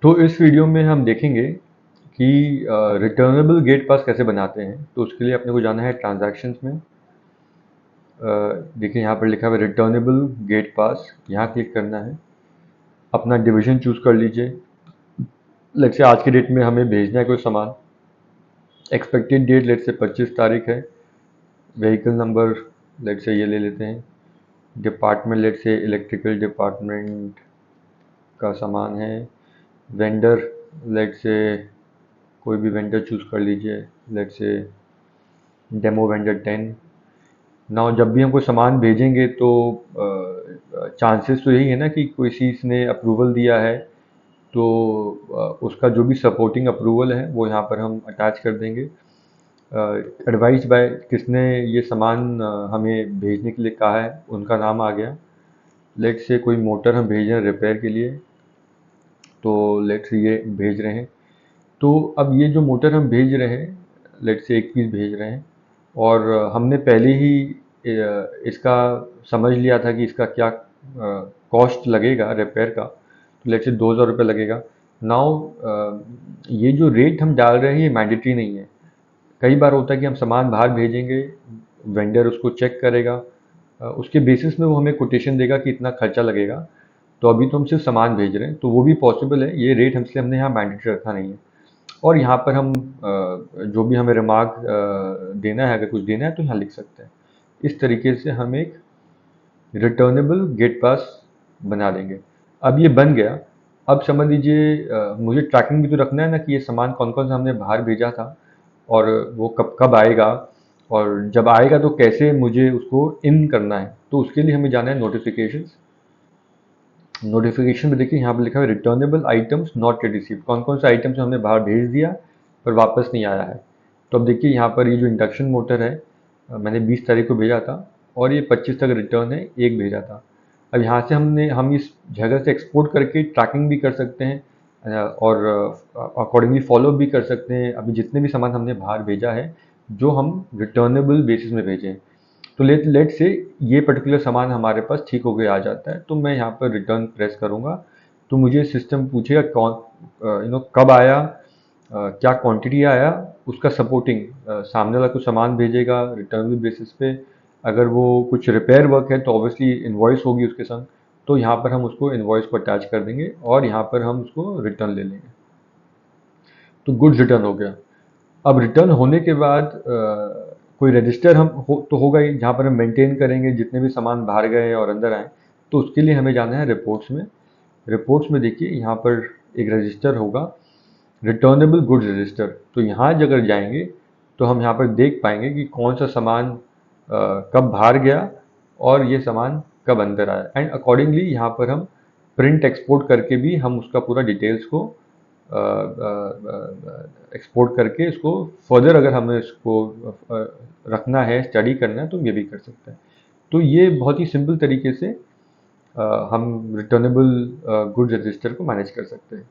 तो इस वीडियो में हम देखेंगे कि रिटर्नेबल गेट पास कैसे बनाते हैं। तो उसके लिए अपने को जाना है ट्रांजैक्शंस में। देखिए यहाँ पर लिखा हुआ है रिटर्नेबल गेट पास, यहाँ क्लिक करना है। अपना डिवीजन चूज कर लीजिए। लेट्स से आज की डेट में हमें भेजना है कोई सामान। एक्सपेक्टेड डेट लेट्स से 25 तारीख है। व्हीकल नंबर लेट्स से ये ले लेते हैं। Department let's say electrical department का सामान है। वेंडर लेट्स से कोई भी वेंडर चूज कर लीजिए। Let's say demo vendor 10। Now जब भी हम कोई सामान भेजेंगे तो चांसेस तो यही है ना कि कोई चीज़ ने अप्रूवल दिया है, तो उसका जो भी सपोर्टिंग अप्रूवल है वो यहाँ पर हम अटैच कर देंगे। एडवाइज बाय किसने ये सामान हमें भेजने के लिए कहा है, उनका नाम आ गया। लेट्स से कोई मोटर हम भेज रहे हैं रिपेयर के लिए, तो लेट्स ये भेज रहे हैं। तो अब ये जो मोटर हम भेज रहे हैं, लेट्स से एक पीस भेज रहे हैं, और हमने पहले ही इसका समझ लिया था कि इसका क्या कॉस्ट लगेगा रिपेयर का। तो लेट्स से 2000 रुपये लगेगा। नाउ ये जो रेट हम डाल रहे हैं ये मैंडेटरी नहीं है। कई बार होता है कि हम सामान बाहर भेजेंगे, वेंडर उसको चेक करेगा, उसके बेसिस में वो हमें कोटेशन देगा कि इतना खर्चा लगेगा। तो अभी तो हम सिर्फ सामान भेज रहे हैं, तो वो भी पॉसिबल है। ये रेट हमने यहाँ मैंडेटरी रखा नहीं है। और यहाँ पर हम जो भी हमें रिमार्क देना है, अगर कुछ देना है तो यहाँ लिख सकते हैं। इस तरीके से हम एक रिटर्नेबल गेट पास बना देंगे। अब ये बन गया। अब समझ लीजिए मुझे ट्रैकिंग भी तो रखना है ना कि ये सामान कौन कौन सा हमने बाहर भेजा था, और वो कब कब आएगा, और जब आएगा तो कैसे मुझे उसको इन करना है। तो उसके लिए हमें जाना है नोटिफिकेशंस। नोटिफिकेशन में देखिए यहाँ पर लिखा है returnable items not yet received. कौन कौन से आइटम्स हमने बाहर भेज दिया पर वापस नहीं आया है। तो अब देखिए यहाँ पर ये जो इंडक्शन मोटर है, मैंने 20 तारीख को भेजा था, और ये 25 तक रिटर्न है, एक भेजा था। अब यहाँ से हम इस जगह से एक्सपोर्ट करके ट्रैकिंग भी कर सकते हैं, और अकॉर्डिंगली फॉलो भी कर सकते हैं अभी जितने भी सामान हमने बाहर भेजा है जो हम रिटर्नेबल बेसिस में भेजें। तो लेट से ये पर्टिकुलर सामान हमारे पास ठीक हो गया आ जाता है, तो मैं यहाँ पर रिटर्न प्रेस करूँगा। तो मुझे सिस्टम पूछेगा कौन कब आया, क्या क्वांटिटी आया, उसका सपोर्टिंग सामने वाला कुछ सामान भेजेगा रिटर्नेबल बेसिस पे। अगर वो कुछ रिपेयर वर्क है तो ऑब्वियसली इन्वॉइस होगी उसके संग। तो यहाँ पर हम उसको इन्वॉइस को अटैच कर देंगे और यहाँ पर हम उसको रिटर्न ले लेंगे। तो गुड्स रिटर्न हो गया। अब रिटर्न होने के बाद कोई रजिस्टर तो होगा ही जहाँ पर हम मेंटेन करेंगे जितने भी सामान बाहर गए और अंदर आए। तो उसके लिए हमें जाना है रिपोर्ट्स में। रिपोर्ट्स में देखिए यहाँ पर एक रजिस्टर होगा, रिटर्नेबल गुड्स रजिस्टर। तो यहाँ अगर जाएंगे तो हम यहाँ पर देख पाएंगे कि कौन सा सामान कब बाहर गया और ये सामान कब अंदर आया। एंड अकॉर्डिंगली यहाँ पर हम प्रिंट एक्सपोर्ट करके भी हम उसका पूरा डिटेल्स को एक्सपोर्ट करके इसको फर्दर अगर हमें इसको रखना है, स्टडी करना है, तो ये भी कर सकते हैं। तो ये बहुत ही सिंपल तरीके से हम रिटर्नेबल गुड्स रजिस्टर को मैनेज कर सकते हैं।